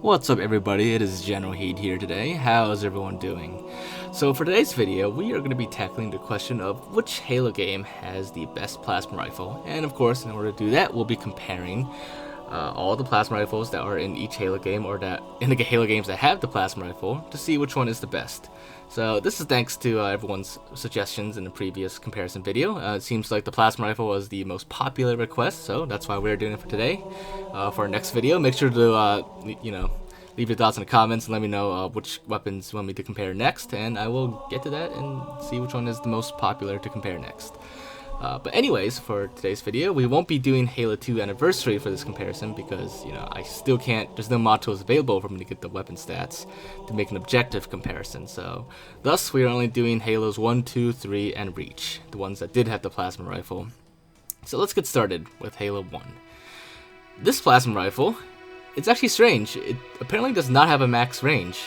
What's up everybody, it is Generalkidd here today. How's everyone doing? So for today's video, we are going to be tackling the question of which Halo game has the best plasma rifle. And of course, in order to do that, we'll be comparing all the plasma rifles that are in each Halo game, or that in the Halo games that have the plasma rifle, to see which one is the best. So this is thanks to everyone's suggestions in the previous comparison video. It seems like the plasma rifle was the most popular request, so that's why we're doing it for today. For our next video, make sure to leave your thoughts in the comments and let me know which weapons you want me to compare next, and I will get to that and see which one is the most popular to compare next. But anyways, for today's video, we won't be doing Halo 2 Anniversary for this comparison because, I still can't, there's no mod tools available for me to get the weapon stats to make an objective comparison. So, thus, we are only doing Halos 1, 2, 3, and Reach, the ones that did have the plasma rifle. So let's get started with Halo 1. This plasma rifle, it's actually strange. It apparently does not have a max range.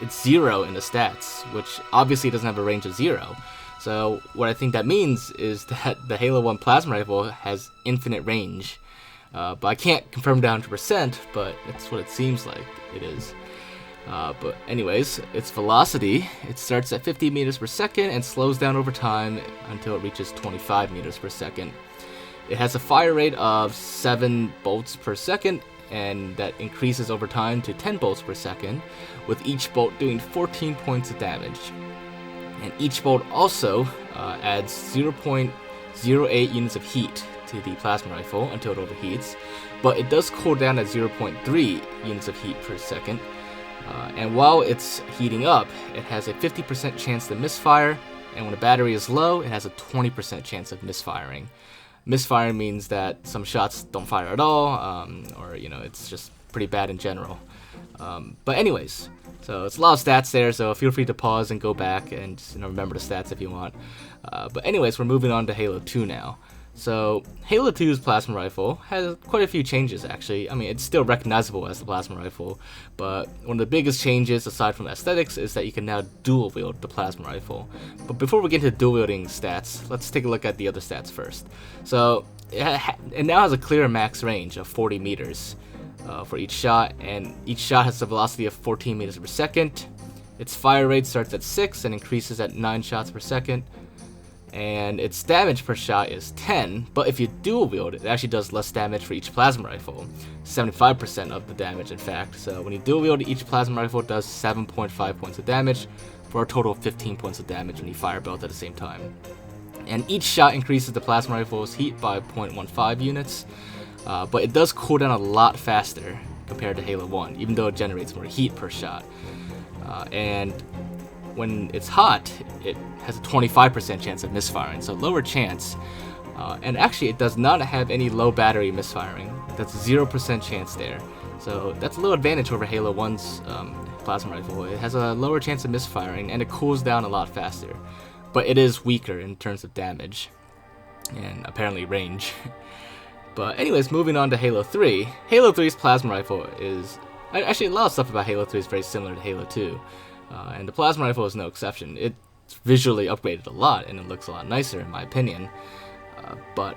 It's 0 in the stats, which obviously doesn't have a range of 0. So what I think that means is that the Halo 1 plasma rifle has infinite range. But I can't confirm down to %, but that's what it seems like it is. But anyways, its velocity, it starts at 50 meters per second and slows down over time until it reaches 25 meters per second. It has a fire rate of 7 bolts per second, and that increases over time to 10 bolts per second, with each bolt doing 14 points of damage. And each bolt also adds 0.08 units of heat to the plasma rifle until it overheats, but it does cool down at 0.3 units of heat per second. And while it's heating up, it has a 50% chance to misfire, and when the battery is low, it has a 20% chance of misfiring. Misfiring means that some shots don't fire at all, or it's just pretty bad in general. But anyways, so it's a lot of stats there, so feel free to pause and go back and remember the stats if you want. But anyways, we're moving on to Halo 2 now. So Halo 2's plasma rifle has quite a few changes actually. I mean, it's still recognizable as the plasma rifle, but one of the biggest changes aside from aesthetics is that you can now dual wield the plasma rifle. But before we get into dual wielding stats, let's take a look at the other stats first. So it now has a clear max range of 40 meters. For each shot, and each shot has a velocity of 14 meters per second. Its fire rate starts at 6 and increases at 9 shots per second, and its damage per shot is 10, but if you dual wield, it actually does less damage for each plasma rifle, 75% of the damage in fact. So when you dual wield, each plasma rifle does 7.5 points of damage for a total of 15 points of damage when you fire both at the same time. And each shot increases the plasma rifle's heat by 0.15 units. But it does cool down a lot faster compared to Halo 1, even though it generates more heat per shot. And when it's hot, it has a 25% chance of misfiring, so lower chance. And actually, it does not have any low battery misfiring. That's 0% chance there. So that's a little advantage over Halo 1's plasma rifle. It has a lower chance of misfiring, and it cools down a lot faster. But it is weaker in terms of damage, and apparently range. But anyways, moving on to Halo 3. Halo 3's plasma rifle is... Actually, a lot of stuff about Halo 3 is very similar to Halo 2. And the plasma rifle is no exception. It's visually upgraded a lot, and it looks a lot nicer in my opinion. But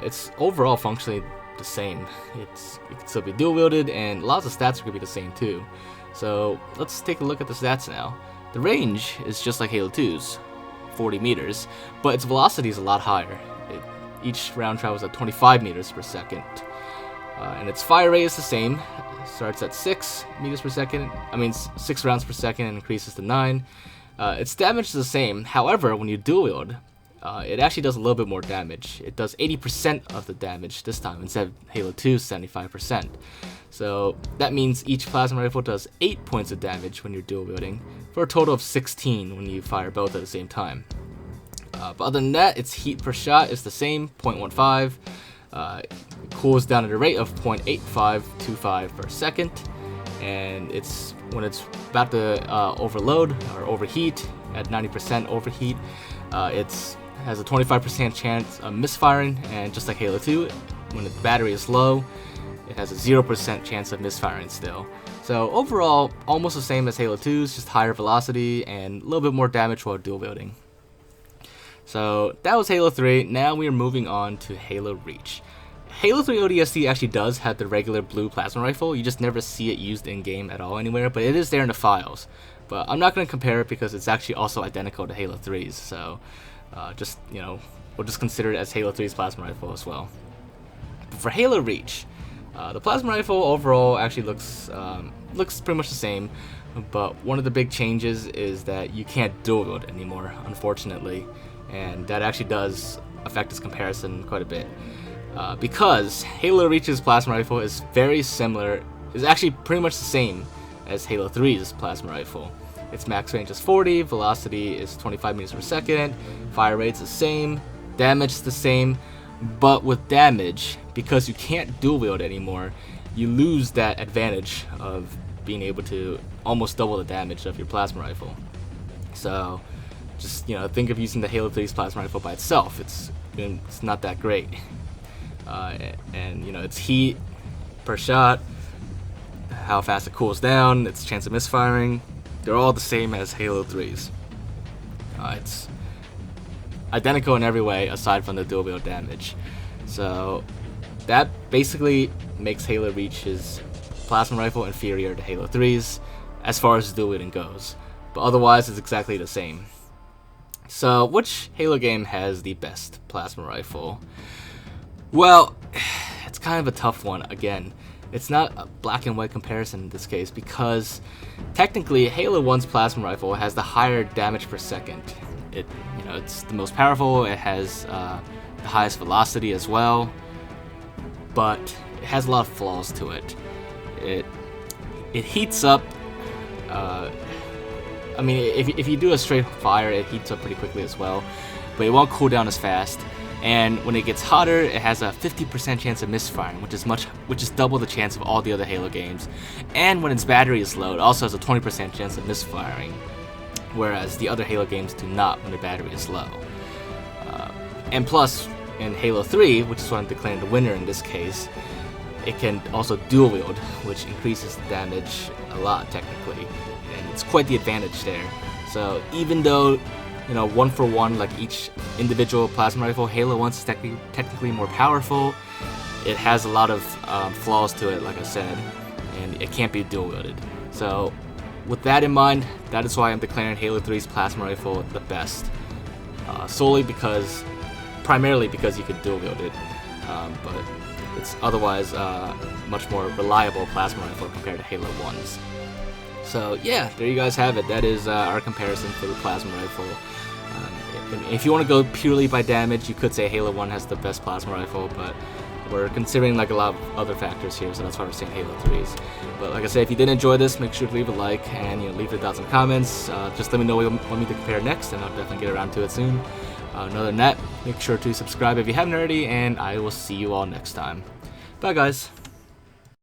it's overall functionally the same. It can still be dual-wielded, and lots of stats are going to be the same too. So let's take a look at the stats now. The range is just like Halo 2's, 40 meters, but its velocity is a lot higher. Each round travels at 25 meters per second. And its fire rate is the same. It starts at 6 meters per second. 6 rounds per second and increases to 9. Its damage is the same. However, when you dual wield, it actually does a little bit more damage. It does 80% of the damage this time instead of Halo 2's 75%. So that means each plasma rifle does 8 points of damage when you're dual wielding, for a total of 16 when you fire both at the same time. But other than that, its heat per shot is the same, 0.15. It cools down at a rate of 0.8525 per second. And when it's about to overload or overheat, at 90% overheat, it has a 25% chance of misfiring. And just like Halo 2, when the battery is low, it has a 0% chance of misfiring still. So overall, almost the same as Halo 2's, just higher velocity and a little bit more damage while dual wielding. So that was Halo 3. Now we are moving on to Halo Reach. Halo 3 ODST actually does have the regular blue plasma rifle. You just never see it used in-game at all anywhere, but it is there in the files. But I'm not going to compare it because it's actually also identical to Halo 3's, so just, you know, we'll just consider it as Halo 3's plasma rifle as well. But for Halo Reach, the plasma rifle overall actually looks pretty much the same, but one of the big changes is that you can't dual wield anymore, unfortunately, and that actually does affect this comparison quite a bit. Because Halo Reach's plasma rifle is very similar, is actually pretty much the same as Halo 3's plasma rifle. Its max range is 40, velocity is 25 meters per second, fire rate's the same, damage is the same, but with damage, because you can't dual wield anymore, you lose that advantage of being able to almost double the damage of your plasma rifle. So just, you know, think of using the Halo 3's plasma rifle by itself. It's not that great. And you know, its heat per shot, how fast it cools down, its chance of misfiring, they're all the same as Halo 3's. It's identical in every way aside from the dual wield damage. So that basically makes Halo Reach's plasma rifle inferior to Halo 3's as far as dual wielding goes. But otherwise, it's exactly the same. So which Halo game has the best plasma rifle? Well, it's kind of a tough one. Again, it's not a black and white comparison in this case because technically Halo 1's plasma rifle has the higher damage per second. It's the most powerful. It has the highest velocity as well, but it has a lot of flaws to it. It heats up. I mean, if you do a straight fire, it heats up pretty quickly as well, but it won't cool down as fast. And when it gets hotter, it has a 50% chance of misfiring, which is double the chance of all the other Halo games. And when its battery is low, it also has a 20% chance of misfiring, whereas the other Halo games do not when their battery is low. And plus, in Halo 3, which is what I'm declaring the winner in this case, it can also dual wield, which increases the damage a lot technically, and it's quite the advantage there. So even though, you know, 1 for 1, like each individual plasma rifle, Halo 1 is technically more powerful. It has a lot of flaws to it, like I said, and it can't be dual wielded. So with that in mind, that is why I'm declaring Halo 3's plasma rifle the best. Primarily because you could dual wield it, but it's otherwise much more reliable plasma rifle compared to Halo 1's. So yeah, there you guys have it. That is our comparison for the plasma rifle. If you want to go purely by damage, you could say Halo 1 has the best plasma rifle, but we're considering like a lot of other factors here, so that's why we're saying Halo 3's. But like I said, if you did enjoy this, make sure to leave a like and leave your thoughts and comments. Just let me know what you want me to compare next, and I'll definitely get around to it soon. Other than that, make sure to subscribe if you haven't already, and I will see you all next time. Bye guys.